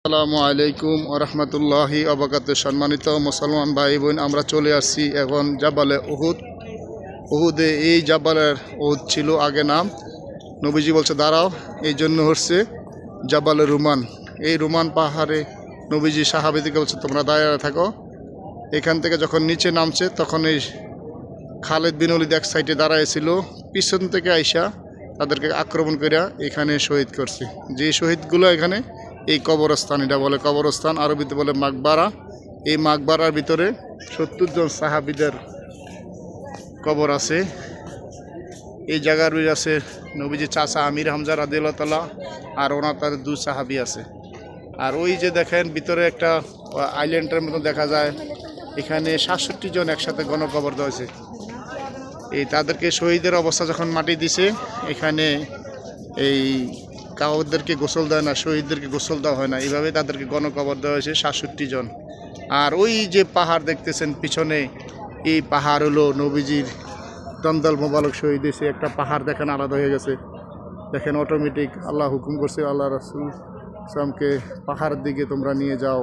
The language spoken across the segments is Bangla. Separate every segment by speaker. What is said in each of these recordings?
Speaker 1: আসসালামু আলাইকুম ওরহমতুল্লাহি অবকাত। সম্মানিত মুসলমান ভাই বোন, আমরা চলে আসছি এখন জাবালে উহুদ। উহুদে এই জাবালের উহুদ ছিল আগে নাম। নবীজি বলছে দাঁড়াও, এই জন্য হচ্ছে জাবালে রুমান। এই রুমান পাহাড়ে নবীজি সাহাবীদেরকে বলছে তোমরা দাঁড়িয়ে থাকো। এখান থেকে যখন নিচে নামছে তখন এই খালেদ বিন ওলীদ এক সাইডে দাঁড়াইছিল, পিছন থেকে আইসা তাদেরকে আক্রমণ করিয়া এখানে শহীদ করছে। যে শহীদগুলো এখানে এই কবরস্থান, এটা বলে কবরস্থান, আরবিতে বলে মাকবারা। এই মাকবারার ভিতরে 70 জন সাহাবীদের কবর আছে। এই জায়গার আছে নবীজি চাচা আমির হামজা রাদিয়াল্লাহু তাআলা, আর ওনার তার 2 সাহাবী আছে। আর ওই যে দেখেন ভিতরে একটা আইল্যান্ডের মতো দেখা যায়, এখানে 67 জন একসাথে গণকবর দেওয়া হয়েছে। এই তাদেরকে শহীদের অবস্থা যখন মাটি দিছে, এখানে এই কাউদেরকে গোসল দেয় না, শহীদদেরকে গোসল দেওয়া হয় না, এইভাবে তাদেরকে গণকবর দেওয়া হয়েছে 67 জন। আর ওই যে পাহাড় দেখতেছেন পিছনে, এই পাহাড় হলো নবীজির দন্দল মোবারক শহীদ হয়েছে। একটা পাহাড় দেখেন আলাদা হয়ে গেছে, দেখেন অটোমেটিক আল্লাহ হুকুম করছে, আল্লাহ রাসূল সালামকে পাহাড়ের দিকে তোমরা নিয়ে যাও।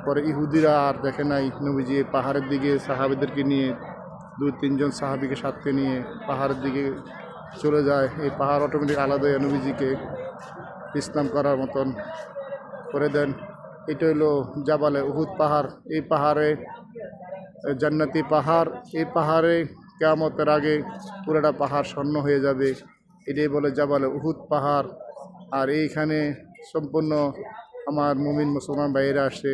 Speaker 1: পরে ইহুদিরা আর দেখে নাই, নবীজি পাহাড়ের দিকে সাহাবীদেরকে নিয়ে 2-3 জন সাহাবীকে সাথে নিয়ে পাহাড়ের দিকে চলে যায়। এই পাহাড় অটোমেটিক আলাদা হয়ে নবীজিকে ইসলাম করার মতন করে দেন। এটা হলো জাবালে উহুদ পাহাড়। এই পাহাড়ে জান্নাতি পাহাড়, এই পাহাড়ে কিয়ামতের আগে পুরোটা পাহাড় স্বর্ণ হয়ে যাবে। এটাই বলে জাবালে উহুদ পাহাড়। আর এইখানে সম্পূর্ণ আমার মুমিন মুসলমান ভাইয়েরা আসে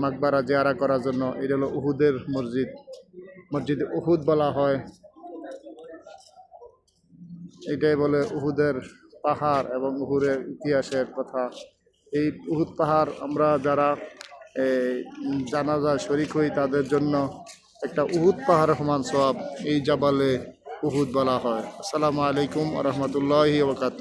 Speaker 1: মাকবারা জিয়ারা করার জন্য। এটা হলো উহুদের মসজিদ, মসজিদে উহুদ বলা হয়। এটাই বলে উহুদের পাহাড় এবং উহুদের ইতিহাসের কথা। এই উহুদ পাহাড় আমরা যারা জানাজায় শরীক হই তাদের জন্য একটা উহুদ পাহাড় সমান সওয়াব এই জাবালে উহুদ বলা হয়। আসসালামু আলাইকুম ওয়া রাহমাতুল্লাহি ওয়া বারাকাতুহু।